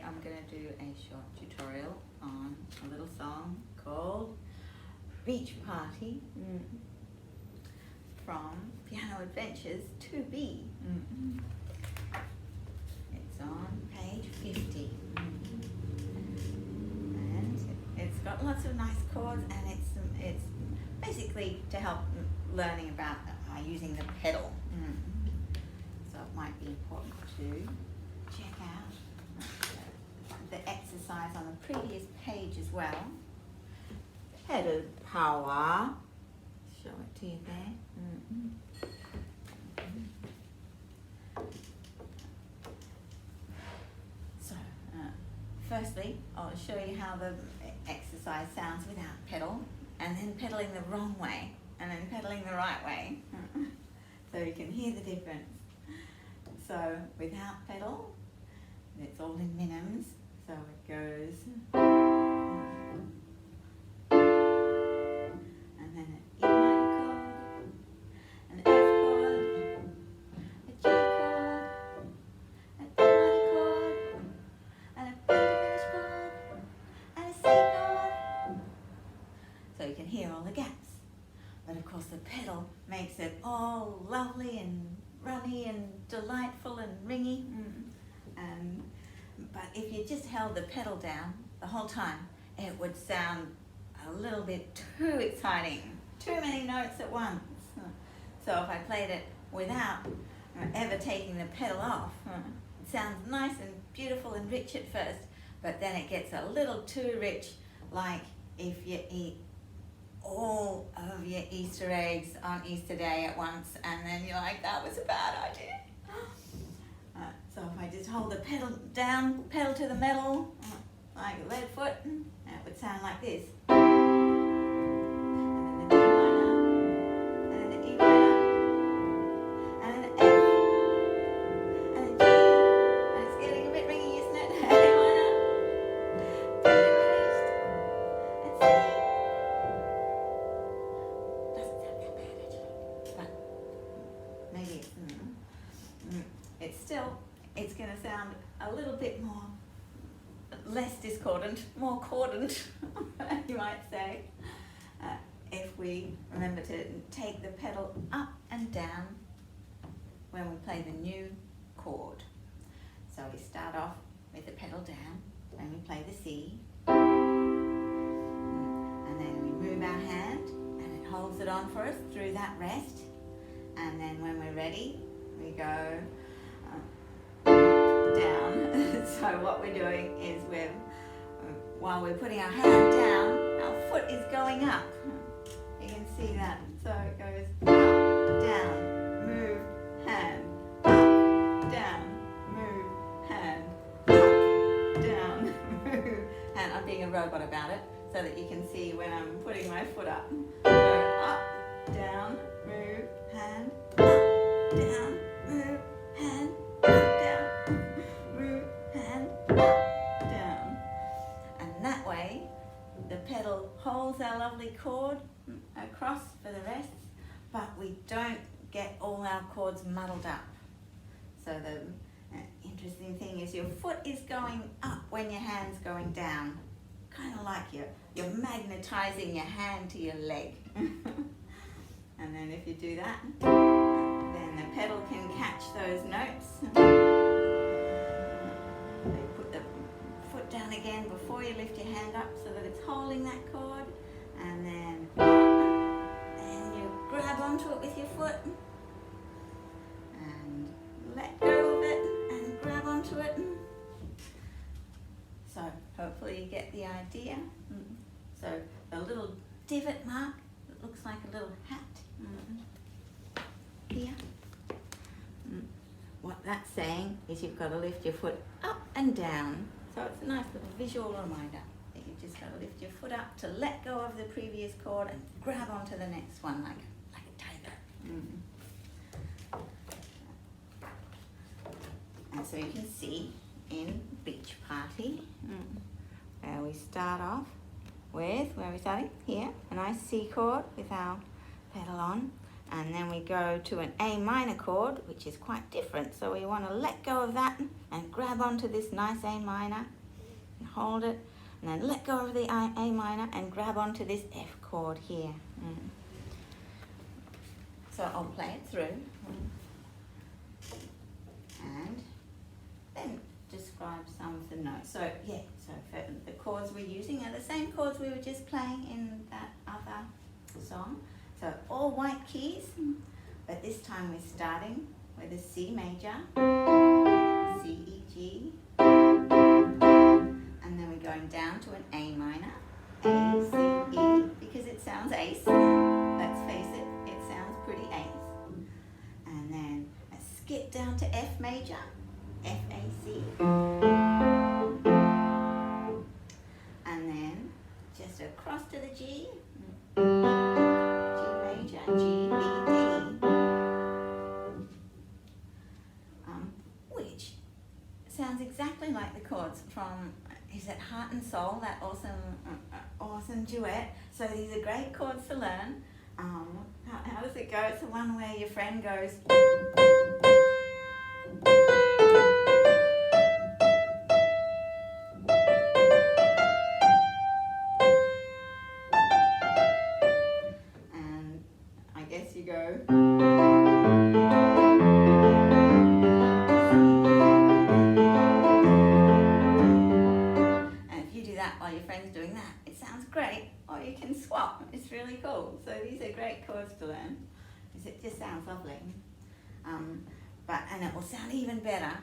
I'm going to do a short tutorial on a little song called Beach Party from Piano Adventures 2B. It's on page 50. And it's got lots of nice chords, and it's basically to help learning about using the pedal. So it might be important to check out the exercise on the previous page as well. Pedal power. Show it to you there. So, firstly, I'll show you how the exercise sounds without pedal, and then pedaling the wrong way, and then pedaling the right way. So you can hear the difference. So without pedal, it's all in minims. So it goes, and then an E minor chord, an F chord, a G chord, an E minor chord, and a B diminished chord, and a C chord. So you can hear all the gaps. But of course the pedal makes it all lovely and runny and delightful and ringy. But if you just held the pedal down the whole time, it would sound a little bit too exciting, too many notes at once. So if I played it without ever taking the pedal off, it sounds nice and beautiful and rich at first, but then it gets a little too rich, like if you eat all of your Easter eggs on Easter Day at once, and then you're like, that was a bad idea. So if I just hold the pedal down, pedal to the metal, like a lead foot, it would sound like this. And then the D minor, and then the E minor, and then the F, and the G, and it's getting a bit ringy, isn't it? A minor, D diminished, and C. Doesn't sound that bad actually, but maybe it's still, it's going to sound a little bit more, less discordant, more cordant, you might say, if we remember to take the pedal up and down when we play the new chord. So we start off with the pedal down, then we play the C, and then we move our hand, and it holds it on for us through that rest, and then when we're ready, we go down. So what we're doing is while we're putting our hand down, our foot is going up. You can see that. So it goes up, down, move, hand, up, down, move, hand, up, down, move, hand. I'm being a robot about it so that you can see when I'm putting my foot up. So up, down, move, hand, up, down, move, hand, up, down, move, hand, up, down. And that way, the pedal holds our lovely chord across for the rest, but we don't get all our chords muddled up. So the interesting thing is your foot is going up when your hand's going down. Kind of like you're magnetizing your hand to your leg. And then if you do that, then the pedal can catch those notes. So you put the foot down again before you lift your hand up so that it's holding that chord, and then you grab onto it with your foot and let go of it and grab onto it. So hopefully you get the idea. So a little divot mark that looks like a little hat here. What that's saying is you've got to lift your foot up and down. So it's a nice little visual reminder that you've just got to lift your foot up to let go of the previous chord and grab onto the next one like a tiger. And so you can see in Beach Party where we start off with, where are we starting? Here, a nice C chord with our pedal on, and then we go to an A minor chord, which is quite different. So we want to let go of that and grab onto this nice A minor, and hold it, and then let go of the A minor and grab onto this F chord here. So I'll play it through, and then describe some of the notes. So yeah, so for the chords we're using are the same chords we were just playing in that other song. So all white keys, but this time we're starting with a C major, C, E, G, and then we're going down to an A minor, A, C, E, because it sounds ace. Let's face it, it sounds pretty ace. And then a skip down to F major, F, A, C. And then just across to the G, G major, G, B, D. Which sounds exactly like the chords from, is it Heart and Soul, that awesome duet. So these are great chords to learn. How does it go? It's the one where your friend goes. And I guess you go. While your friend's doing that, it sounds great, or you can swap. It's really cool. So these are great chords to learn because it just sounds lovely. And it will sound even better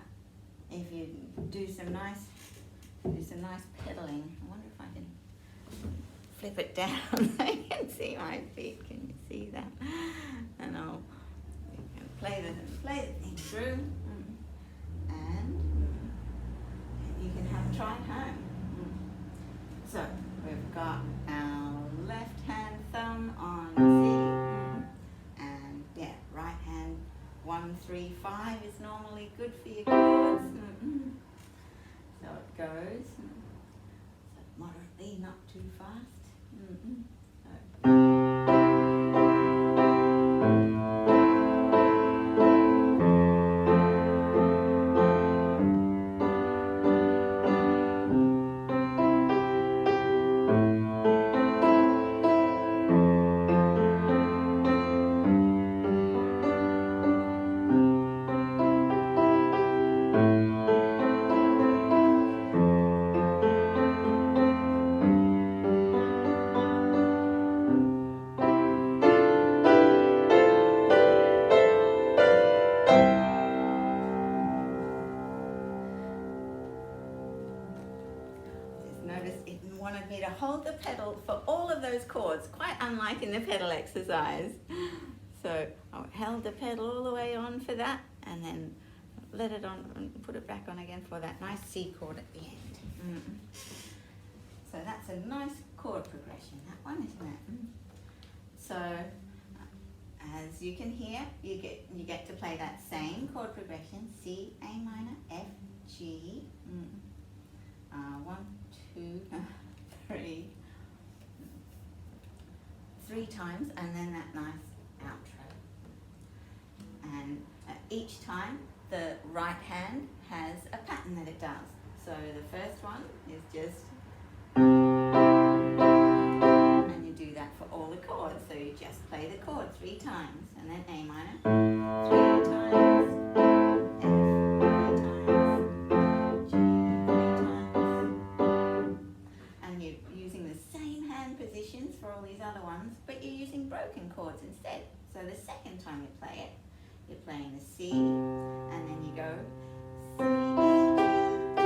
if you do some nice pedaling. I wonder if I can flip it down. I can see my feet. Can you see that? And I'll play the thing through, and you can have a try at home. So we've got our left hand thumb on C, and yeah, right hand 1, 3, 5 is normally good for your chords. So it goes so moderately, not too fast. Wanted me to hold the pedal for all of those chords, quite unlike in the pedal exercise. So I held the pedal all the way on for that, and then let it on and put it back on again for that nice C chord at the end. So that's a nice chord progression, that one, isn't it? So as you can hear, you get to play that same chord progression: C, A minor, F, G. 1, 2, 3 times, and then that nice outro. And each time the right hand has a pattern that it does. So the first one is just, and you do that for all the chords. So you just play the chord 3 times, and then A minor 3 times, F 3 times, G 3 times, and you're using the same hand positions for all these other ones, but you're using broken chords instead. So the second time you play it, you're playing the C, and then you go C, E, G, D.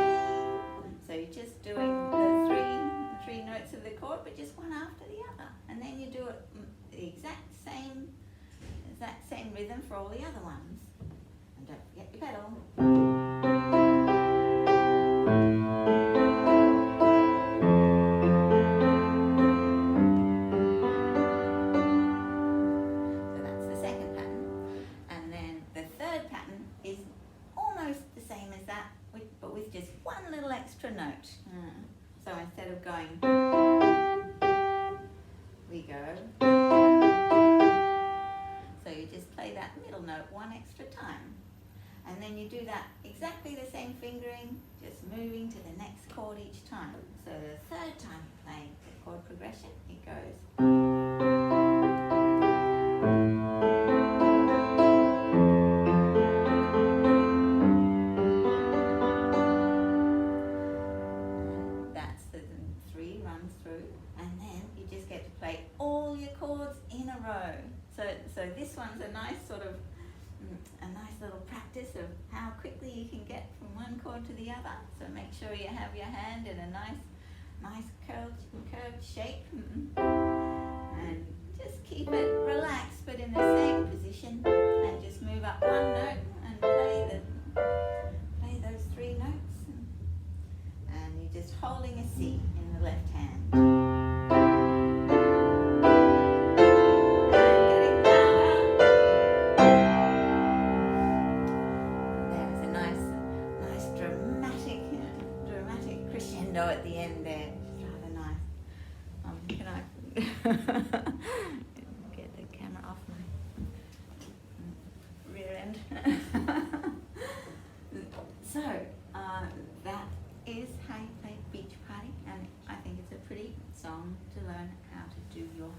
So you're just doing the three notes of the chord, but just one after the other. And then you do it the exact same rhythm for all the other ones. And don't forget your pedal. Note. So instead of going, we go. So you note one extra time. And then you do that exactly the same fingering, just moving to the next chord each time. So the third time you play the chord progression, it goes. That's the 3 runs through, and then you just get to play all your chords in a row. So this one's a nice sort of a nice little practice of how quickly you can get from one chord to the other. So make sure you have your hand in a nice curved shape, and just keep it relaxed but in the same position, and just move up one note and play those 3 notes, and you're just holding a C in the left hand. At the end there, it's rather nice. Can I get the camera off my rear end? So that is how you play Beach Party, and I think it's a pretty song to learn how to do your